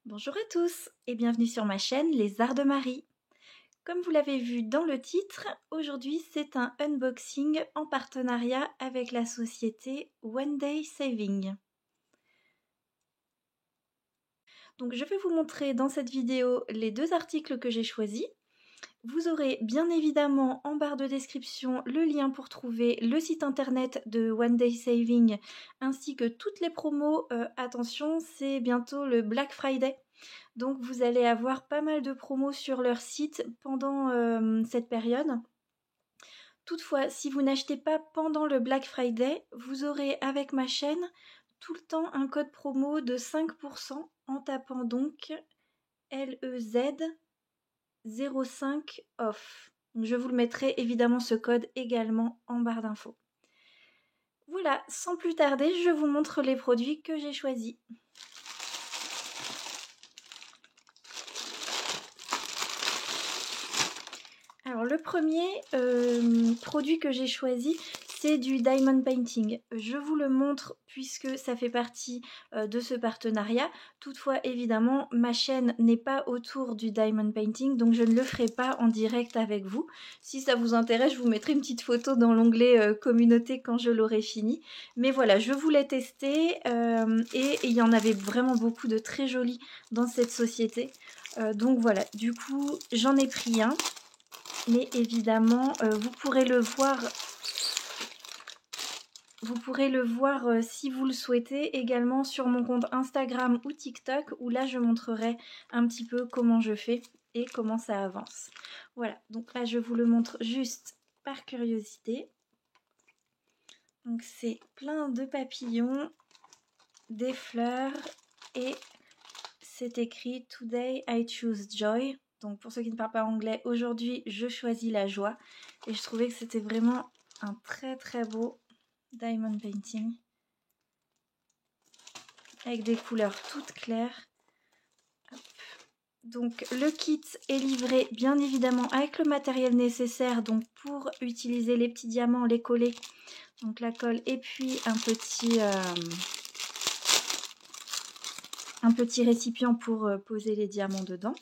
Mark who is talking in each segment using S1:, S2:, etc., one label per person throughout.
S1: Bonjour à tous et bienvenue sur ma chaîne Les Arts de Marie. Comme vous l'avez vu dans le titre, aujourd'hui c'est un unboxing en partenariat avec la société One Day Saving. Donc je vais vous montrer dans cette vidéo les deux articles que j'ai choisis. Vous aurez bien évidemment en barre de description le lien pour trouver le site internet de One Day Saving ainsi que toutes les promos. Attention, c'est bientôt le Black Friday. Donc vous allez avoir pas mal de promos sur leur site pendant cette période. Toutefois, si vous n'achetez pas pendant le Black Friday, vous aurez avec ma chaîne tout le temps un code promo de 5% en tapant donc LEZ05 OFF. Je vous le mettrai évidemment ce code également en barre d'infos. Voilà, sans plus tarder, je vous montre les produits que j'ai choisis. Alors le premier produit que j'ai choisi, c'est du diamond painting. Je vous le montre puisque ça fait partie de ce partenariat. Toutefois, évidemment, ma chaîne n'est pas autour du diamond painting, donc je ne le ferai pas en direct avec vous. Si ça vous intéresse, je vous mettrai une petite photo dans l'onglet communauté quand je l'aurai fini. Mais voilà, je voulais tester et il y en avait vraiment beaucoup de très jolis dans cette société. Donc voilà, du coup, j'en ai pris un. Mais évidemment, vous pourrez le voir si vous le souhaitez également sur mon compte Instagram ou TikTok où là je montrerai un petit peu comment je fais et comment ça avance. Voilà, donc là je vous le montre juste par curiosité. Donc c'est plein de papillons, des fleurs et c'est écrit « Today I choose joy ». Donc pour ceux qui ne parlent pas anglais, aujourd'hui je choisis la joie. Et je trouvais que c'était vraiment un très très beau diamond painting. Avec des couleurs toutes claires. Hop. Donc le kit est livré bien évidemment avec le matériel nécessaire donc pour utiliser les petits diamants, les coller. Donc la colle et puis un petit récipient pour poser les diamants dedans.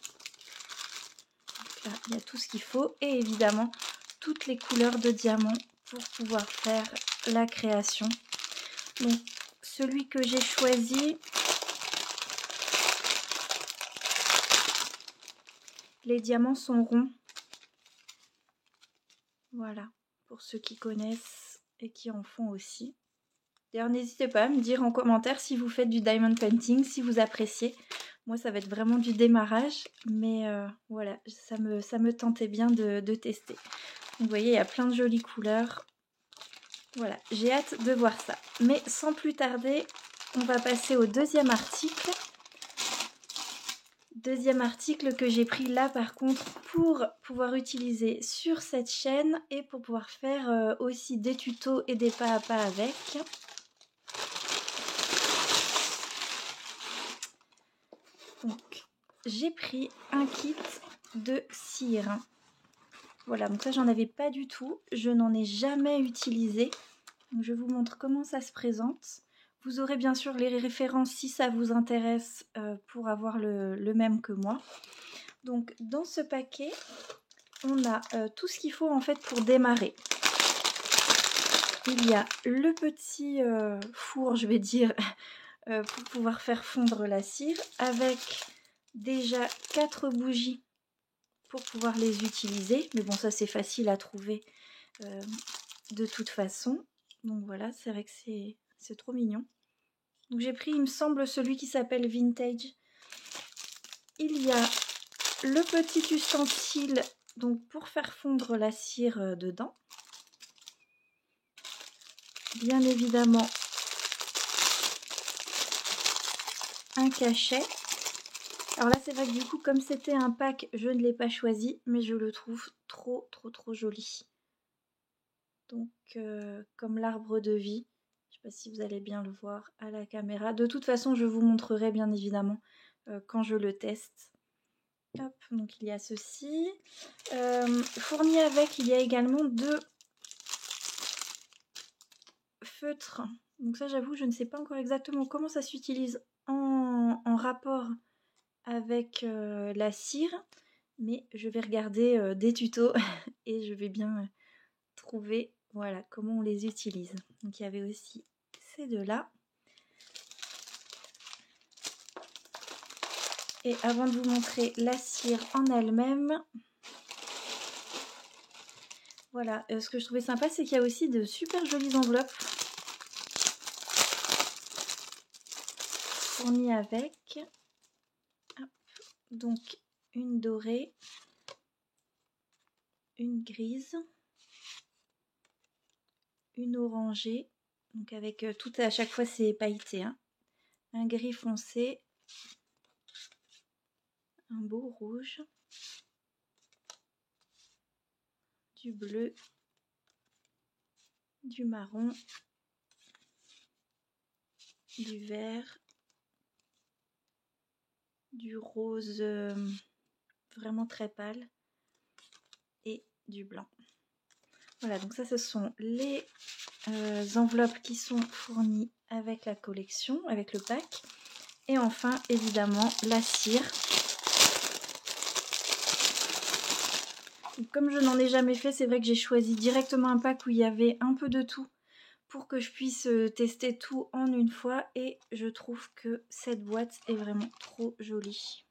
S1: Là, il y a tout ce qu'il faut et évidemment toutes les couleurs de diamants pour pouvoir faire la création. Donc celui que j'ai choisi, les diamants sont ronds. Voilà, pour ceux qui connaissent et qui en font aussi. D'ailleurs, n'hésitez pas à me dire en commentaire si vous faites du diamond painting, si vous appréciez. Moi, ça va être vraiment du démarrage, mais voilà, ça me tentait bien de tester. Donc, vous voyez, il y a plein de jolies couleurs. Voilà, j'ai hâte de voir ça. Mais sans plus tarder, on va passer au deuxième article. Deuxième article que j'ai pris là par contre pour pouvoir utiliser sur cette chaîne et pour pouvoir faire aussi des tutos et des pas à pas avec. Donc j'ai pris un kit de cire. Voilà, donc ça j'en avais pas du tout, je n'en ai jamais utilisé. Donc je vous montre comment ça se présente. Vous aurez bien sûr les références si ça vous intéresse pour avoir le même que moi. Donc dans ce paquet, on a tout ce qu'il faut en fait pour démarrer. Il y a le petit four, je vais dire, pour pouvoir faire fondre la cire avec déjà 4 bougies pour pouvoir les utiliser. Mais bon, ça c'est facile à trouver de toute façon. Donc voilà, c'est vrai que c'est trop mignon. Donc j'ai pris, il me semble, celui qui s'appelle Vintage. Il y a le petit ustensile donc pour faire fondre la cire dedans. Bien évidemment, un cachet. Alors là, c'est vrai que du coup, comme c'était un pack, je ne l'ai pas choisi, mais je le trouve trop joli. Donc, comme l'arbre de vie. Je ne sais pas si vous allez bien le voir à la caméra. De toute façon, je vous montrerai bien évidemment quand je le teste. Hop, donc il y a ceci. Fourni avec, il y a également deux feutre. Donc ça, j'avoue, je ne sais pas encore exactement comment ça s'utilise en rapport avec la cire. Mais je vais regarder des tutos et je vais bien trouver voilà, comment on les utilise. Donc il y avait aussi ces deux-là. Et avant de vous montrer la cire en elle-même, voilà, ce que je trouvais sympa, c'est qu'il y a aussi de super jolies enveloppes fournies avec. Hop. Donc une dorée, une grise, une orangée, donc avec tout à chaque fois c'est pailleté, hein. Un gris foncé, un beau rouge, du bleu, du marron, du vert, du rose vraiment très pâle et du blanc. Voilà, donc ça ce sont les enveloppes qui sont fournies avec la collection, avec le pack. Et enfin, évidemment, la cire. Donc, comme je n'en ai jamais fait, c'est vrai que j'ai choisi directement un pack où il y avait un peu de tout pour que je puisse tester tout en une fois. Et je trouve que cette boîte est vraiment trop jolie.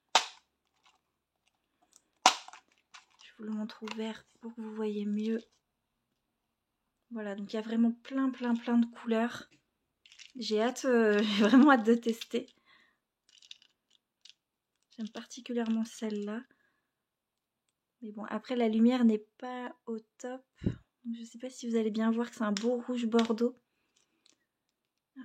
S1: Je vous le montre ouvert pour que vous voyez mieux. Voilà, donc il y a vraiment plein de couleurs. J'ai vraiment hâte de tester. J'aime particulièrement celle-là. Mais bon, après la lumière n'est pas au top. Donc, je ne sais pas si vous allez bien voir que c'est un beau rouge bordeaux. Hop.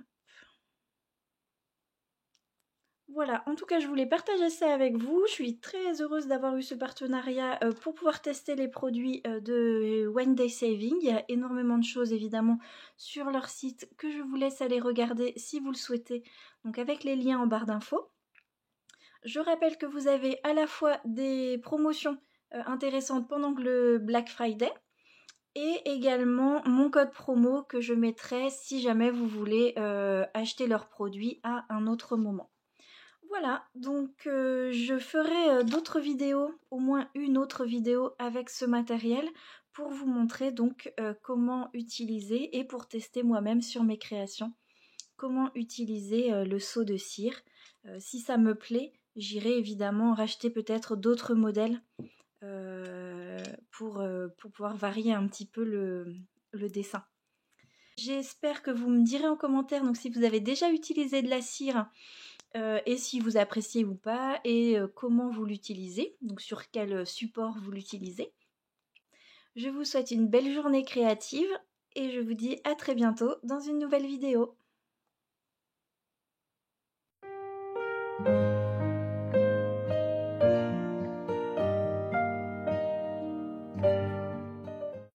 S1: Voilà, en tout cas je voulais partager ça avec vous. Je suis très heureuse d'avoir eu ce partenariat pour pouvoir tester les produits de One Day Saving. Il y a énormément de choses évidemment sur leur site que je vous laisse aller regarder si vous le souhaitez. Donc avec les liens en barre d'infos. Je rappelle que vous avez à la fois des promotions intéressantes pendant le Black Friday et également mon code promo que je mettrai si jamais vous voulez acheter leurs produits à un autre moment. Voilà, donc je ferai d'autres vidéos, au moins une autre vidéo avec ce matériel pour vous montrer donc comment utiliser et pour tester moi-même sur mes créations comment utiliser le seau de cire. Si ça me plaît, j'irai évidemment racheter peut-être d'autres modèles pour pouvoir varier un petit peu le dessin. J'espère que vous me direz en commentaire donc si vous avez déjà utilisé de la cire et si vous appréciez ou pas et comment vous l'utilisez, donc sur quel support vous l'utilisez. Je vous souhaite une belle journée créative et je vous dis à très bientôt dans une nouvelle vidéo.